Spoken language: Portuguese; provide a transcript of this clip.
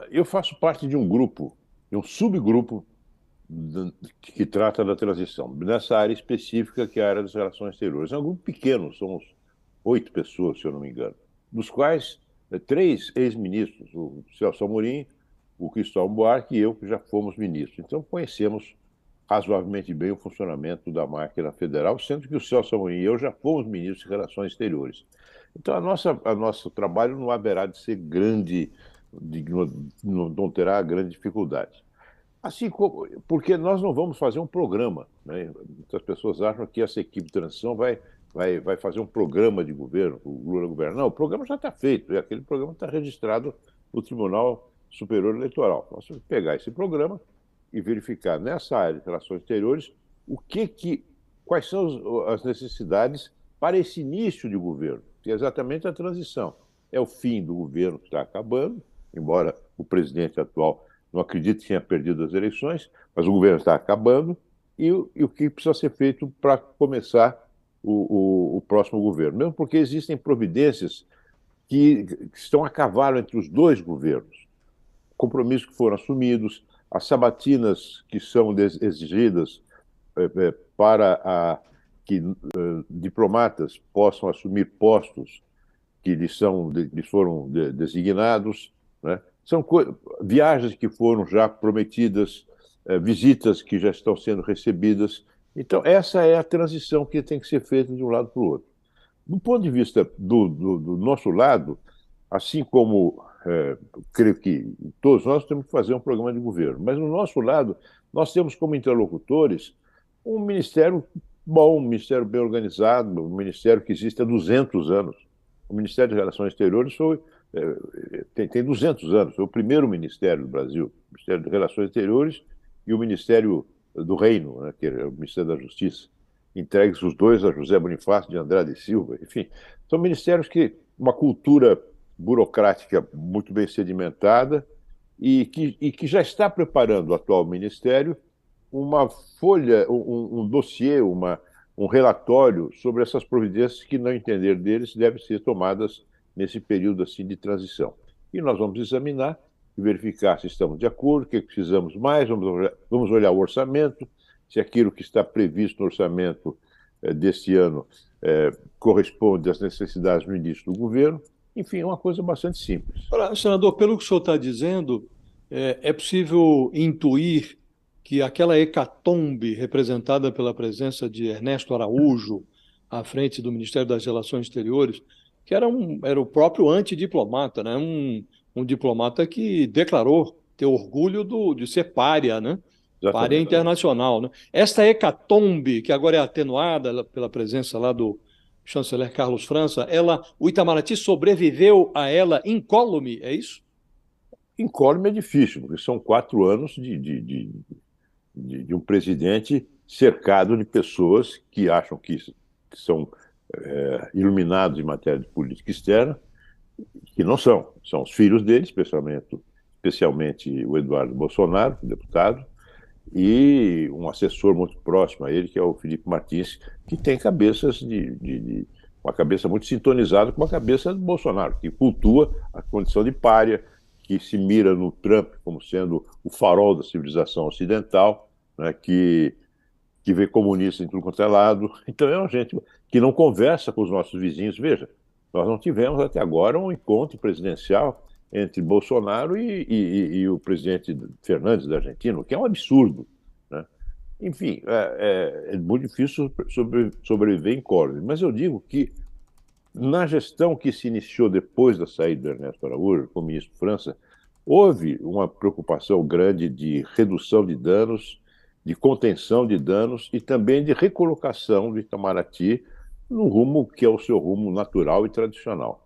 Eu faço parte de um grupo, de um subgrupo que trata da transição, nessa área específica que é a área das relações exteriores. É um grupo pequeno, somos 8 pessoas, se eu não me engano, dos quais 3 ex-ministros, o Celso Amorim, o Cristóvão Buarque e eu, que já fomos ministros. Então conhecemos razoavelmente bem o funcionamento da máquina federal, sendo que o Celso Amorim e eu já fomos ministros de Relações Exteriores. Então a nosso trabalho não haverá de ser grande, não terá grande dificuldade. Assim como, porque nós não vamos fazer um programa, né? Muitas pessoas acham que essa equipe de transição vai fazer um programa de governo, o Lula governa. Não, o programa já está feito, e aquele programa está registrado no Tribunal Superior Eleitoral. Nós temos que pegar esse programa e verificar nessa área de relações exteriores o quais são as necessidades para esse início de governo, que é exatamente a transição. É o fim do governo que está acabando, embora o presidente atual não acredito que tenha perdido as eleições, mas o governo está acabando e o que precisa ser feito para começar o próximo governo. Mesmo porque existem providências que estão a cavalo entre os dois governos. Compromissos que foram assumidos, as sabatinas que são exigidas para que diplomatas possam assumir postos lhes foram designados, né? São viagens que foram já prometidas, visitas que já estão sendo recebidas. Então, essa é a transição que tem que ser feita de um lado para o outro. Do ponto de vista do nosso lado, assim como creio que todos nós temos que fazer um programa de governo, mas no nosso lado, nós temos como interlocutores um ministério bom, um ministério bem organizado, um ministério que existe há 200 anos. O Ministério de Relações Exteriores tem 200 anos, foi o primeiro ministério do Brasil, o Ministério de Relações Exteriores e o Ministério do Reino, né, que é o Ministério da Justiça, entregues os dois a José Bonifácio de Andrade e Silva. Enfim, são ministérios que uma cultura burocrática muito bem sedimentada e que já está preparando o atual ministério uma folha, um dossiê, um relatório sobre essas providências que, no entender deles, devem ser tomadas nesse período assim de transição. E nós vamos examinar e verificar se estamos de acordo, o que precisamos mais, vamos olhar o orçamento, se aquilo que está previsto no orçamento deste ano corresponde às necessidades no início do governo. Enfim, é uma coisa bastante simples. Ora, senador, pelo que o senhor está dizendo, é possível intuir que aquela hecatombe representada pela presença de Ernesto Araújo à frente do Ministério das Relações Exteriores, que era o próprio antidiplomata, né? Um diplomata que declarou ter orgulho de ser pária, né? Pária Exatamente. internacional, né? Esta hecatombe, que agora é atenuada pela presença lá do chanceler Carlos França, o Itamaraty sobreviveu a ela incólume, é isso? Incólume é difícil, porque são 4 anos de um presidente cercado de pessoas que acham que são iluminados em matéria de política externa, que não são. São os filhos dele, especialmente o Eduardo Bolsonaro, deputado, e um assessor muito próximo a ele, que é o Felipe Martins, que tem uma cabeça muito sintonizada com a cabeça do Bolsonaro, que cultua a condição de pária, que se mira no Trump como sendo o farol da civilização ocidental, né, que vê comunista em tudo quanto é lado. Então é uma gente que não conversa com os nossos vizinhos. Veja, nós não tivemos até agora um encontro presidencial entre Bolsonaro e o presidente Fernandes da Argentina, o que é um absurdo, né? Enfim, é muito difícil sobreviver em Corte. Mas eu digo que na gestão que se iniciou depois da saída do Ernesto Araújo, como ministro França, houve uma preocupação grande de redução de danos, de contenção de danos e também de recolocação do Itamaraty no rumo que é o seu rumo natural e tradicional.